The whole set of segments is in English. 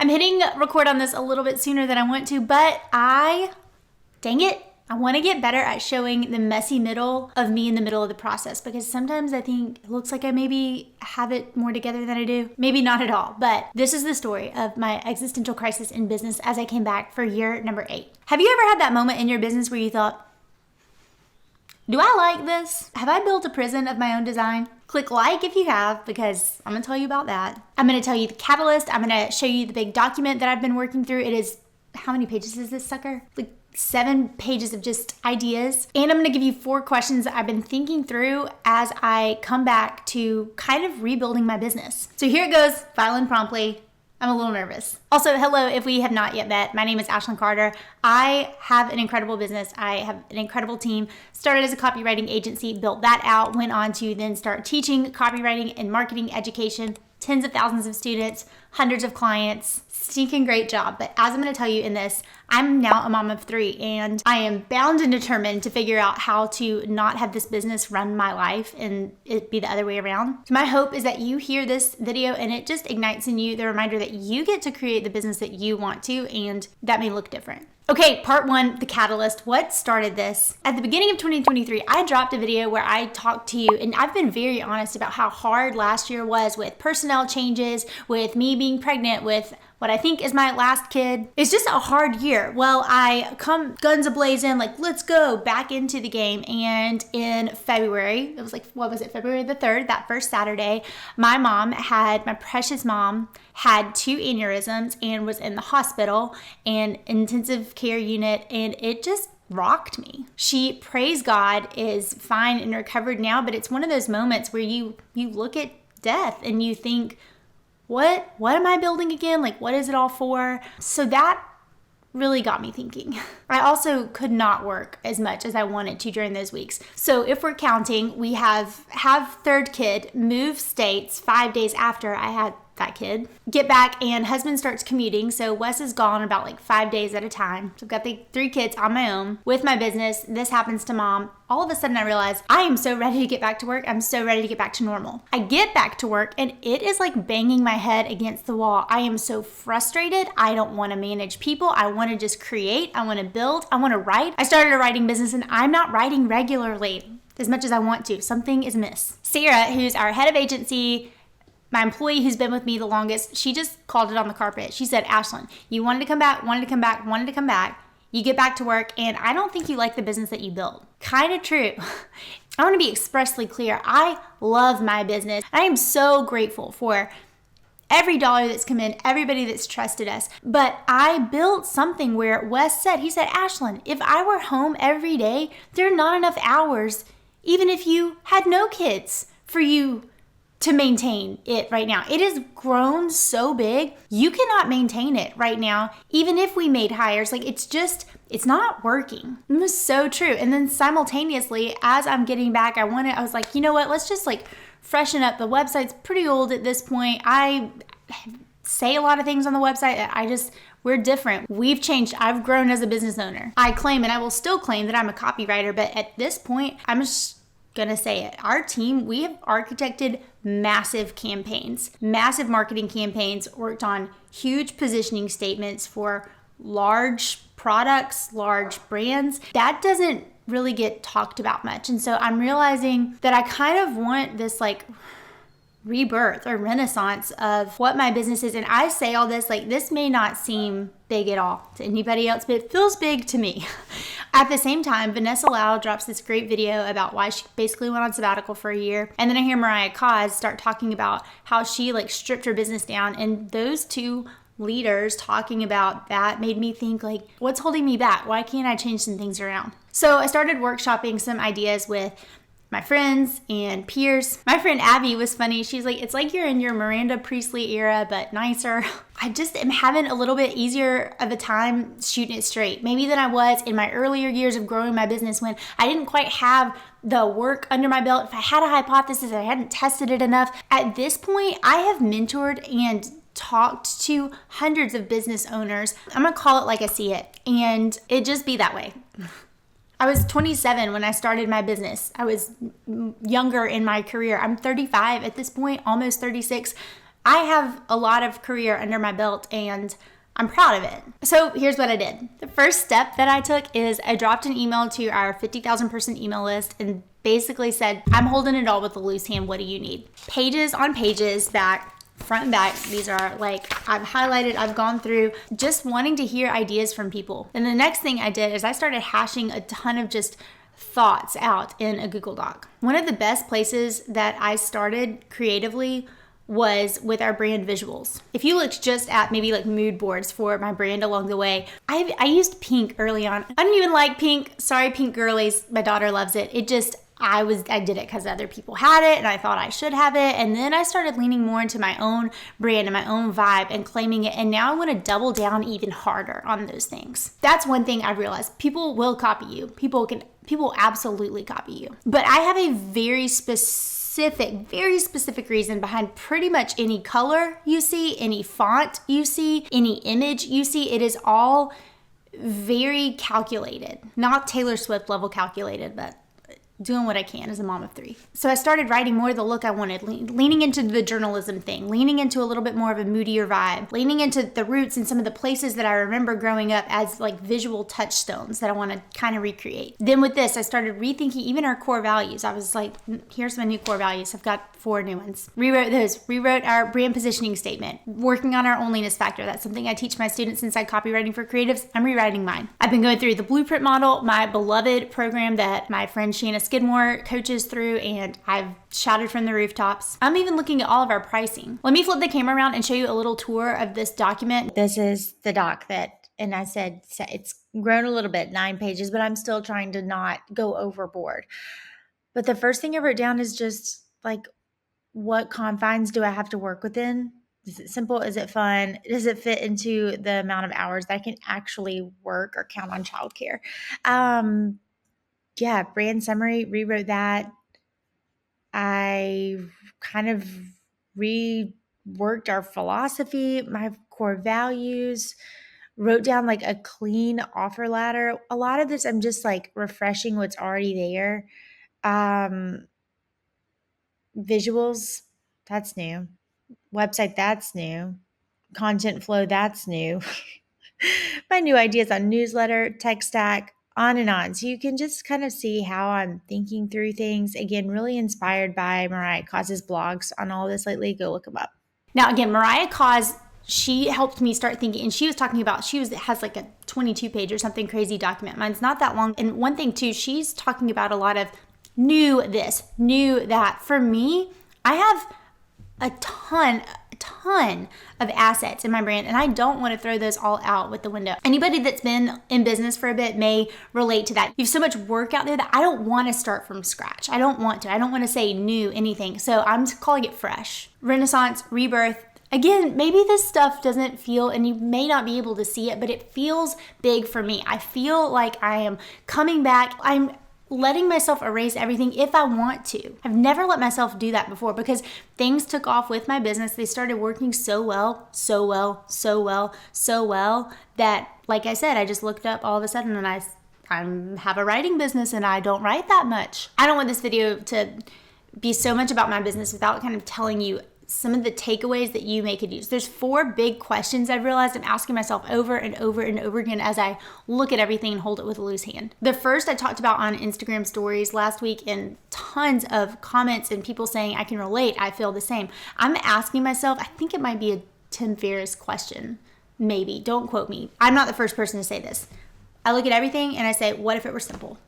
I'm hitting record on this a little bit sooner than I want to, but dang it, I want to get better at showing the messy middle of me in the middle of the process, because sometimes I think it looks like I maybe have it more together than I do. Maybe not at all, but this is the story of my existential crisis in business as I came back for year number 8. Have you ever had that moment in your business where you thought, do I like this? Have I built a prison of my own design? Click like if you have, because I'm gonna tell you about that. I'm gonna tell you the catalyst. I'm gonna show you the big document that I've been working through. It is, how many pages is this sucker? Like 7 pages of just ideas. And I'm gonna give you 4 questions that I've been thinking through as I come back to kind of rebuilding my business. So here it goes, file in promptly. I'm a little nervous. Also, hello, if we have not yet met, my name is Ashlyn Carter. I have an incredible business. I have an incredible team. Started as a copywriting agency, built that out, went on to then start teaching copywriting and marketing education, tens of thousands of students, hundreds of clients. Stinking great job. But as I'm going to tell you in this, I'm now a mom of 3, and I am bound and determined to figure out how to not have this business run my life and it be the other way around. So my hope is that you hear this video and it just ignites in you the reminder that you get to create the business that you want to, and that may look different. Okay, part 1, the catalyst. What started this? At the beginning of 2023, I dropped a video where I talked to you, and I've been very honest about how hard last year was with personnel changes, with me being pregnant, with what I think is my last kid. It's just a hard year. Well, I come guns a-blazing, like, let's go back into the game. And in February, it was like, what was it? February the 3rd, that first Saturday, my precious mom had 2 aneurysms and was in the hospital and intensive care unit, and it just rocked me. She, praise God, is fine and recovered now, but it's one of those moments where you look at death and you think, what am I building again? Like, what is it all for? So that really got me thinking. I also could not work as much as I wanted to during those weeks. So if we're counting, we have 3rd kid, move states 5 days after I had that kid, get back, and husband starts commuting. So Wes is gone about like 5 days at a time. So I've got the 3 kids on my own with my business. This happens to mom. All of a sudden I realize I am so ready to get back to work. I'm so ready to get back to normal. I get back to work and it is like banging my head against the wall. I am so frustrated. I don't want to manage people. I want to just create. I want to build. I want to write. I started a writing business and I'm not writing regularly as much as I want to. Something is amiss. Sarah, who's our head of agency, my employee who's been with me the longest, she just called it on the carpet. She said, Ashlyn, you wanted to come back. You get back to work, and I don't think you like the business that you built. Kind of true. I want to be expressly clear. I love my business. I am so grateful for every dollar that's come in, everybody that's trusted us. But I built something where Wes said, he said, Ashlyn, if I were home every day, there are not enough hours, even if you had no kids, for you to maintain it right now. It has grown so big, you cannot maintain it right now, even if we made hires. Like, it's not working. It was so true. And then simultaneously, as I'm getting back, I was like, you know what, let's just like freshen up. The website's pretty old at this point. I say a lot of things on the website that we're different. We've changed. I've grown as a business owner. I claim, and I will still claim, that I'm a copywriter, but at this point, I'm just gonna say it. Our team, we have architected massive campaigns, massive marketing campaigns, worked on huge positioning statements for large products, large brands. That doesn't really get talked about much. And so I'm realizing that I kind of want this like rebirth or renaissance of what my business is. And I say all this, like, this may not seem big at all to anybody else, but it feels big to me. At the same time, Vanessa Lau drops this great video about why she basically went on sabbatical for a year. And then I hear Mariah Cause start talking about how she like stripped her business down. And those 2 leaders talking about that made me think, like, what's holding me back? Why can't I change some things around? So I started workshopping some ideas with my friends and peers. My friend Abby was funny. She's like, it's like you're in your Miranda Priestley era, but nicer. I just am having a little bit easier of a time shooting it straight, maybe than I was in my earlier years of growing my business when I didn't quite have the work under my belt. If I had a hypothesis, I hadn't tested it enough. At this point, I have mentored and talked to hundreds of business owners. I'm gonna call it like I see it, and it just be that way. I was 27 when I started my business. I was younger in my career. I'm 35 at this point, almost 36. I have a lot of career under my belt and I'm proud of it. So here's what I did. The first step that I took is I dropped an email to our 50,000 person email list and basically said, I'm holding it all with a loose hand. What do you need? Pages on pages, back, front and back. These are like, I've highlighted, I've gone through, just wanting to hear ideas from people. And the next thing I did is I started hashing a ton of just thoughts out in a Google Doc. One of the best places that I started creatively was with our brand visuals. If you looked just at maybe like mood boards for my brand along the way, I used pink early on. I didn't even like pink. Sorry, pink girlies. My daughter loves it. I did it because other people had it and I thought I should have it. And then I started leaning more into my own brand and my own vibe and claiming it. And now I want to double down even harder on those things. That's one thing I realized. People will copy you. People absolutely copy you. But I have a very specific reason behind pretty much any color you see, any font you see, any image you see. It is all very calculated, not Taylor Swift level calculated, but doing what I can as a mom of 3. So I started writing more of the look I wanted, leaning into the journalism thing, leaning into a little bit more of a moodier vibe, leaning into the roots and some of the places that I remember growing up as like visual touchstones that I want to kind of recreate. Then with this, I started rethinking even our core values. I was like, here's my new core values. I've got 4 new ones. Rewrote our brand positioning statement, working on our onlyness factor. That's something I teach my students inside Copywriting for Creatives. I'm rewriting mine. I've been going through the blueprint model, my beloved program that my friend Shanna Skidmore coaches through, and I've shouted from the rooftops. I'm even looking at all of our pricing. Let me flip the camera around and show you a little tour of this document. This is the doc and I said it's grown a little bit, 9 pages, but I'm still trying to not go overboard. But the first thing I wrote down is just like, what confines do I have to work within? Is it simple? Is it fun? Does it fit into the amount of hours that I can actually work or count on childcare? Brand summary, rewrote that. I kind of reworked our philosophy, my core values, wrote down like a clean offer ladder. A lot of this, I'm just like refreshing what's already there. Visuals, that's new. Website, that's new. Content flow, that's new. My new ideas on newsletter, tech stack, on and on. So you can just kind of see how I'm thinking through things. Again, really inspired by Mariah Coz's blogs on all this lately. Go look them up. Now, again, Mariah Coz, she helped me start thinking, and she was talking about, has like a 22 page or something crazy document. Mine's not that long. And one thing too, she's talking about a lot of new this, new that. For me, I have a ton of assets in my brand, and I don't want to throw those all out with the window. Anybody that's been in business for a bit may relate to that. You have so much work out there that I don't want to start from scratch. I don't want to say new anything. So I'm calling it fresh. Renaissance, rebirth. Again, maybe this stuff doesn't feel, and you may not be able to see it, but it feels big for me. I feel like I am coming back. I'm letting myself erase everything if I want to. I've never let myself do that before because things took off with my business. They started working so well that, like I said, I just looked up all of a sudden and I have a writing business and I don't write that much. I don't want this video to be so much about my business without kind of telling you some of the takeaways that you may could use. There's 4 big questions I've realized I'm asking myself over and over and over again as I look at everything and hold it with a loose hand. The first I talked about on Instagram stories last week, and tons of comments and people saying I can relate, I feel the same. I'm asking myself, I think it might be a Tim Ferriss question, maybe, don't quote me. I'm not the first person to say this. I look at everything and I say, what if it were simple?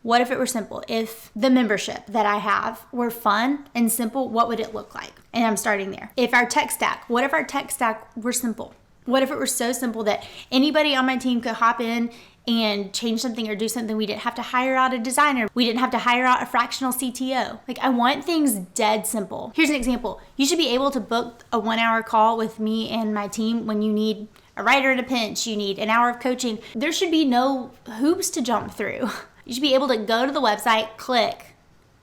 What if it were simple? If the membership that I have were fun and simple, what would it look like? And I'm starting there. If our tech stack, what if our tech stack were simple? What if it were so simple that anybody on my team could hop in and change something or do something? We didn't have to hire out a designer. We didn't have to hire out a fractional CTO. Like, I want things dead simple. Here's an example. You should be able to book a 1-hour call with me and my team when you need a writer in a pinch, you need an hour of coaching. There should be no hoops to jump through. You should be able to go to the website, click,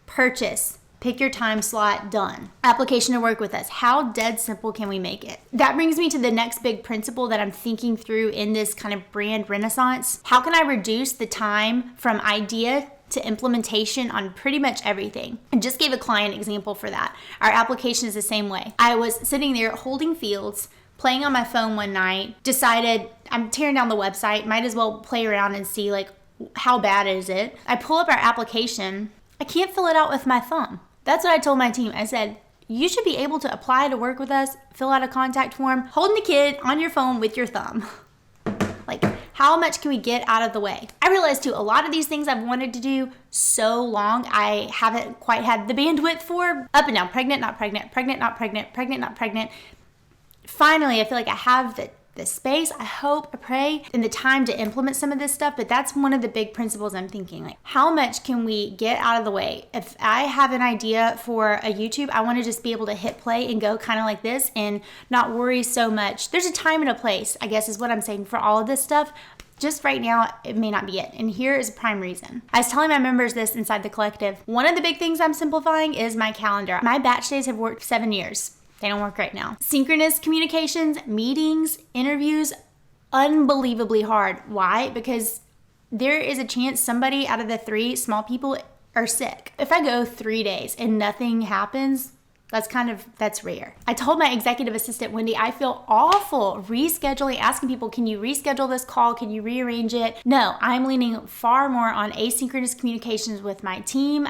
purchase, pick your time slot, done. Application to work with us. How dead simple can we make it? That brings me to the next big principle that I'm thinking through in this kind of brand renaissance. How can I reduce the time from idea to implementation on pretty much everything. I just gave a client example for that. Our application is the same way. I was sitting there holding fields, playing on my phone one night, decided I'm tearing down the website, might as well play around and see like how bad is it. I pull up our application. I can't fill it out with my thumb. That's what I told my team. I said, you should be able to apply to work with us, fill out a contact form, holding the kid on your phone with your thumb. Like, how much can we get out of the way? I realized too, a lot of these things I've wanted to do so long, I haven't quite had the bandwidth for. Up and down, pregnant, not pregnant, pregnant, not pregnant, pregnant, not pregnant. Finally, I feel like I have the space, I hope, I pray, and the time to implement some of this stuff, but that's one of the big principles I'm thinking, like, how much can we get out of the way? If I have an idea for a YouTube, I want to just be able to hit play and go kind of like this and not worry so much. There's a time and a place, I guess is what I'm saying for all of this stuff. Just right now, it may not be it. And here is a prime reason. I was telling my members this inside the collective. One of the big things I'm simplifying is my calendar. My batch days have worked 7 years. They don't work right now. Synchronous communications, meetings, interviews, unbelievably hard. Why? Because there is a chance somebody out of the 3 small people are sick. If I go 3 days and nothing happens, that's rare. I told my executive assistant, Wendy, I feel awful rescheduling, asking people, can you reschedule this call? Can you rearrange it? No, I'm leaning far more on asynchronous communications with my team,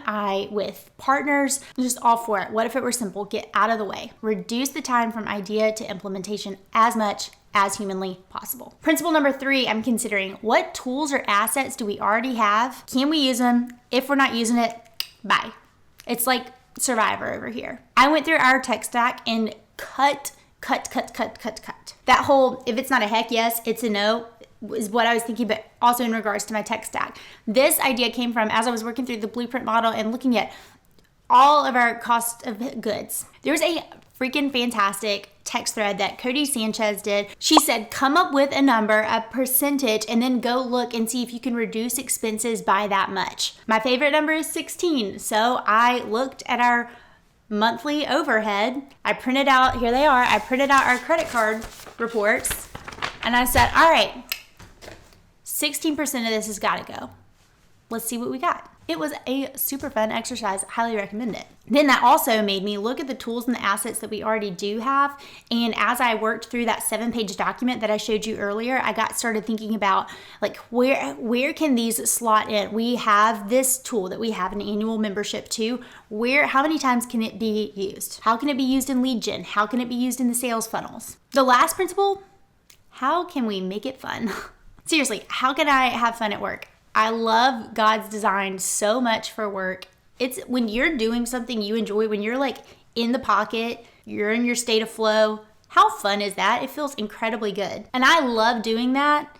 with partners, just all for it. What if it were simple? Get out of the way. Reduce the time from idea to implementation as much as humanly possible. Principle number 3, I'm considering what tools or assets do we already have? Can we use them? If we're not using it, bye. It's like Survivor over here. I went through our tech stack and cut. That whole, if it's not a heck yes, it's a no, is what I was thinking, but also in regards to my tech stack. This idea came from as I was working through the blueprint model and looking at all of our cost of goods. There's a freaking fantastic text thread that Cody Sanchez did. She said, come up with a number, a percentage, and then go look and see if you can reduce expenses by that much. My favorite number is 16. So I looked at our monthly overhead. I printed out, here they are. I printed out our credit card reports and I said, all right, 16% of this has got to go. Let's see what we got. It was a super fun exercise. Highly recommend it. Then that also made me look at the tools and the assets that we already do have. And as I worked through that 7-page document that I showed you earlier, I got started thinking about like where can these slot in? We have this tool that we have an annual membership to. How many times can it be used? How can it be used in lead gen? How can it be used in the sales funnels? The last principle, how can we make it fun? Seriously, how can I have fun at work? I love God's design so much for work. It's when you're doing something you enjoy, when you're like in the pocket, you're in your state of flow. How fun is that? It feels incredibly good. And I love doing that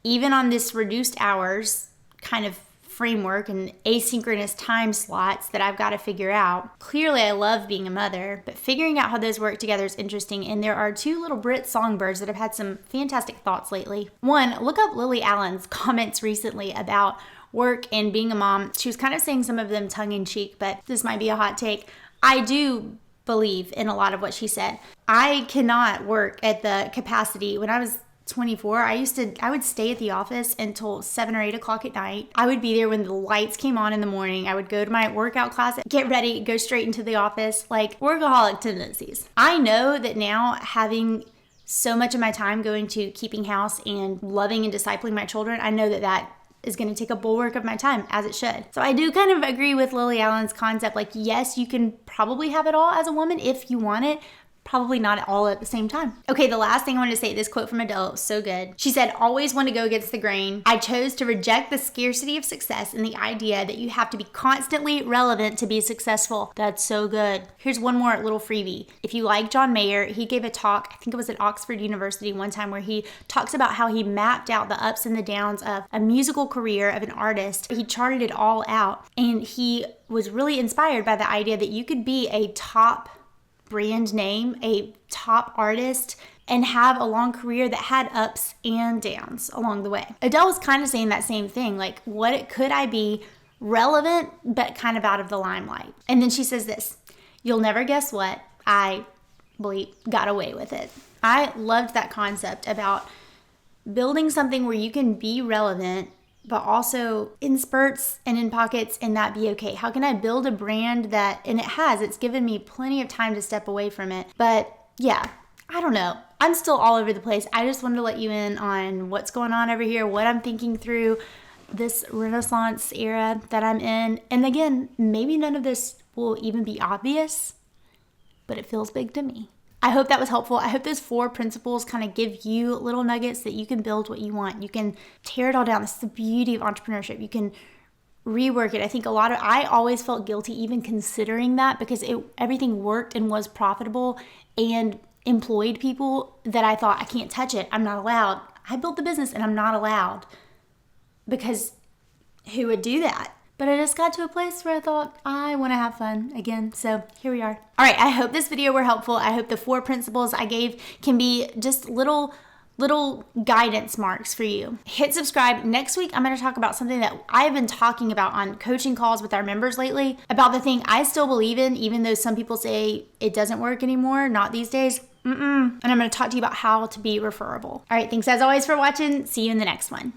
even on this reduced hours kind of framework and asynchronous time slots that I've got to figure out. Clearly, I love being a mother, but figuring out how those work together is interesting. And there are 2 little Brit songbirds that have had some fantastic thoughts lately. One, look up Lily Allen's comments recently about work and being a mom. She was kind of saying some of them tongue in cheek, but this might be a hot take. I do believe in a lot of what she said. I cannot work at the capacity. When I was 24, I would stay at the office until 7 or 8 o'clock at night. I would be there when the lights came on in the morning. I would go to my workout class, get ready, go straight into the office, like workaholic tendencies. I know that now, having so much of my time going to keeping house and loving and discipling my children, I know that is going to take a bulwark of my time, as it should. So I do kind of agree with Lily Allen's concept, like, yes, you can probably have it all as a woman if you want it, probably not all at the same time. Okay, the last thing I wanted to say, this quote from Adele, so good. She said, always want to go against the grain. I chose to reject the scarcity of success and the idea that you have to be constantly relevant to be successful. That's so good. Here's one more little freebie. If you like John Mayer, he gave a talk, I think it was at Oxford University one time, where he talks about how he mapped out the ups and the downs of a musical career of an artist. He charted it all out, and he was really inspired by the idea that you could be a top brand name, a top artist, and have a long career that had ups and downs along the way. Adele was kind of saying that same thing, like, what could I be relevant but kind of out of the limelight? And then she says this, you'll never guess what, I got away with it. I loved that concept about building something where you can be relevant but also in spurts and in pockets, and that be okay? How can I build a brand that, and it's given me plenty of time to step away from it. But yeah, I don't know. I'm still all over the place. I just wanted to let you in on what's going on over here, what I'm thinking through this Renaissance era that I'm in. And again, maybe none of this will even be obvious, but it feels big to me. I hope that was helpful. I hope those 4 principles kind of give you little nuggets that you can build what you want. You can tear it all down. This is the beauty of entrepreneurship. You can rework it. I think I always felt guilty even considering that, because everything worked and was profitable and employed people that I thought, I can't touch it. I'm not allowed. I built the business and I'm not allowed, because who would do that? But I just got to a place where I thought, I want to have fun again. So here we are. All right, I hope this video were helpful. I hope the 4 principles I gave can be just little guidance marks for you. Hit subscribe. Next week, I'm going to talk about something that I've been talking about on coaching calls with our members lately, about the thing I still believe in, even though some people say it doesn't work anymore, not these days. And I'm going to talk to you about how to be referable. All right, thanks as always for watching. See you in the next one.